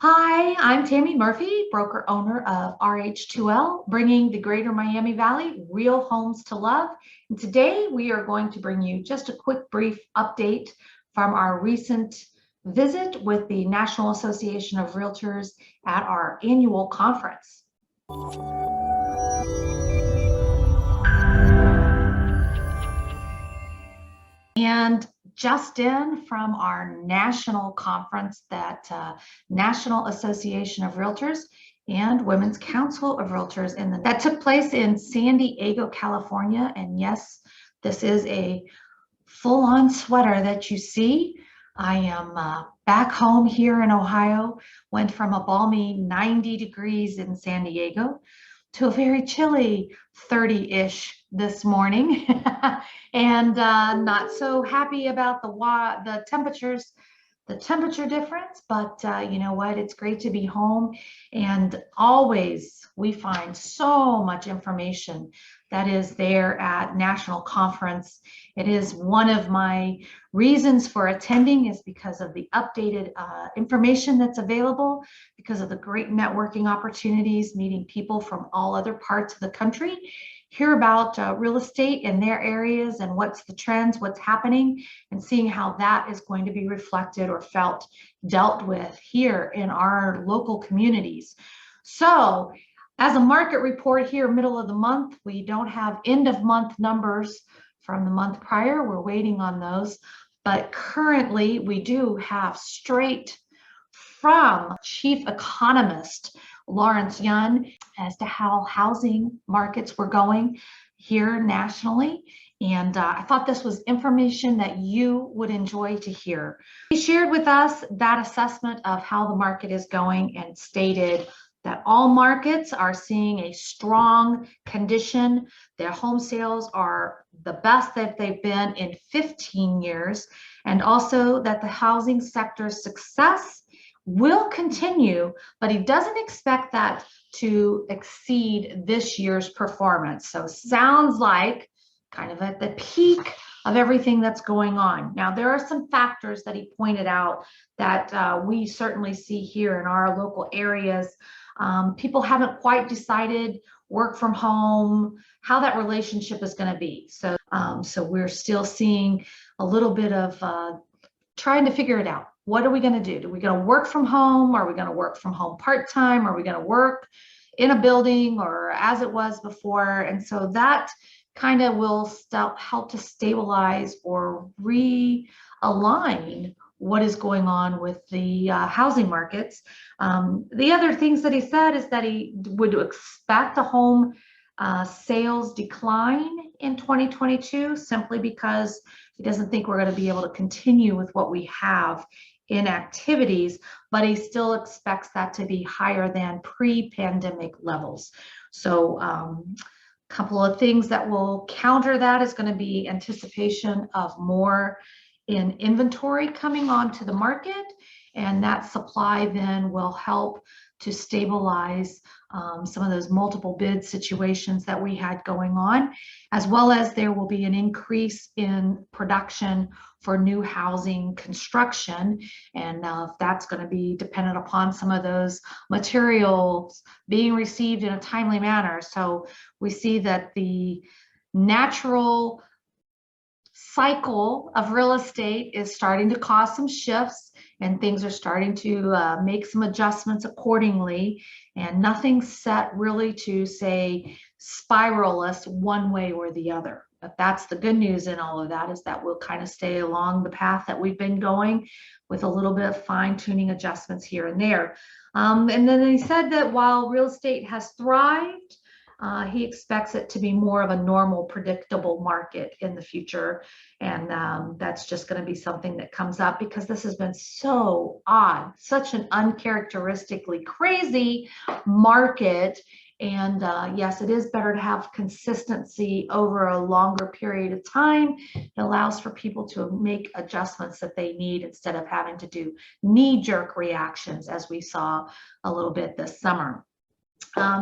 Hi, I'm Tammy Murphy, broker owner of RH2L, bringing the greater Miami Valley real homes to love. And today we are going to bring you just a quick, brief update from our recent visit with the National Association of Realtors at our annual conference. And just in from our national conference, that National Association of Realtors and Women's Council of Realtors that took place in San Diego, California. And yes, this is a full-on sweater that you see. I am back home here in Ohio, went from a balmy 90 degrees in San Diego to a very chilly 30-ish this morning. And not so happy about the temperatures, the temperature difference, but you know what, it's great to be home. And always we find so much information that is there at National Conference. It is one of my reasons for attending, is because of the updated information that's available, because of the great networking opportunities, meeting people from all other parts of the country, hear about real estate in their areas and what's the trends, what's happening, and seeing how that is going to be reflected or dealt with here in our local communities. So as a market report here, middle of the month, we don't have end of month numbers from the month prior. We're waiting on those. But currently we do have straight from Chief Economist Lawrence Yun as to how housing markets were going here nationally. And I thought this was information that you would enjoy to hear. He shared with us that assessment of how the market is going and stated that all markets are seeing a strong condition. Their home sales are the best that they've been in 15 years, and also that the housing sector's success will continue, but he doesn't expect that to exceed this year's performance. So sounds like kind of at the peak of everything that's going on. Now, there are some factors that he pointed out that we certainly see here in our local areas. People haven't quite decided work from home, how that relationship is going to be. So we're still seeing a little bit of trying to figure it out. What are we going to do? Are we going to work from home? Are we going to work from home part-time? Are we going to work in a building or as it was before? And so that kind of will help to stabilize or realign what is going on with the housing markets. The other things that he said is that he would expect a home sales decline in 2022, simply because he doesn't think we're going to be able to continue with what we have in activities, but he still expects that to be higher than pre-pandemic levels. So a couple of things that will counter that is going to be anticipation of more in inventory coming onto the market, and that supply then will help to stabilize some of those multiple bid situations that we had going on, as well as there will be an increase in production for new housing construction. And that's going to be dependent upon some of those materials being received in a timely manner. So we see that the natural cycle of real estate is starting to cause some shifts, and things are starting to make some adjustments accordingly, and nothing's set really to say spiral us one way or the other. But that's the good news in all of that, is that we'll kind of stay along the path that we've been going with a little bit of fine-tuning adjustments here and there. And then he said that while real estate has thrived, he expects it to be more of a normal, predictable market in the future. And that's just going to be something that comes up because this has been so odd, such an uncharacteristically crazy market. And yes, it is better to have consistency over a longer period of time. It allows for people to make adjustments that they need instead of having to do knee-jerk reactions, as we saw a little bit this summer.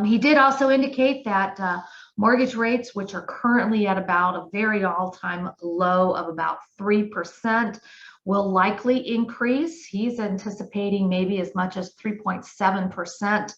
He did also indicate that mortgage rates, which are currently at about a very all-time low of about 3%, will likely increase. He's anticipating maybe as much as 3.7%.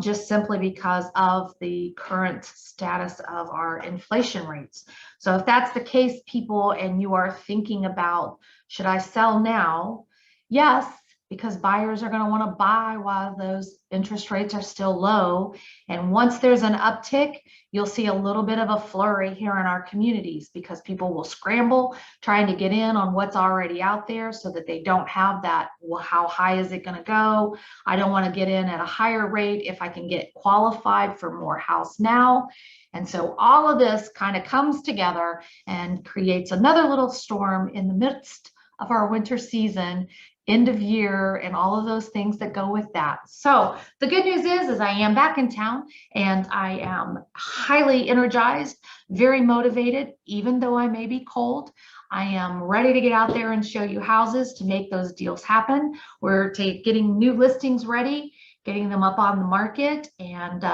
Just simply because of the current status of our inflation rates. So if that's the case, people, and you are thinking about, should I sell now? Yes, because buyers are going to want to buy while those interest rates are still low. And once there's an uptick, you'll see a little bit of a flurry here in our communities because people will scramble trying to get in on what's already out there so that they don't have that, well, how high is it going to go? I don't want to get in at a higher rate if I can get qualified for more house now. And so all of this kind of comes together and creates another little storm in the midst of our winter season, end of year, and all of those things that go with that. So the good news is I am back in town and I am highly energized, very motivated, even though I may be cold. I am ready to get out there and show you houses to make those deals happen. We're getting new listings ready, getting them up on the market, and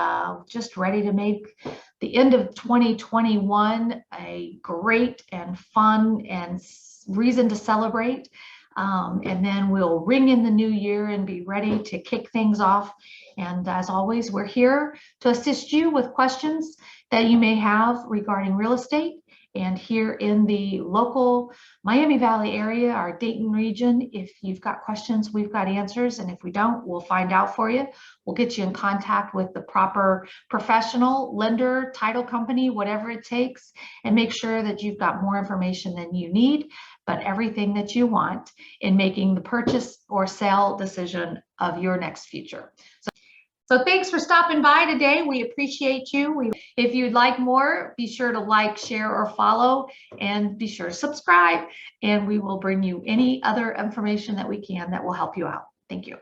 just ready to make the end of 2021 a great and fun and reason to celebrate. And then we'll ring in the new year and be ready to kick things off. And as always, we're here to assist you with questions that you may have regarding real estate. And here in the local Miami Valley area, our Dayton region, if you've got questions, we've got answers. And if we don't, we'll find out for you. We'll get you in contact with the proper professional, lender, title company, whatever it takes, and make sure that you've got more information than you need, but everything that you want in making the purchase or sale decision of your next future. So thanks for stopping by today. We appreciate you. If you'd like more, be sure to like, share, or follow, and be sure to subscribe. And we will bring you any other information that we can that will help you out. Thank you.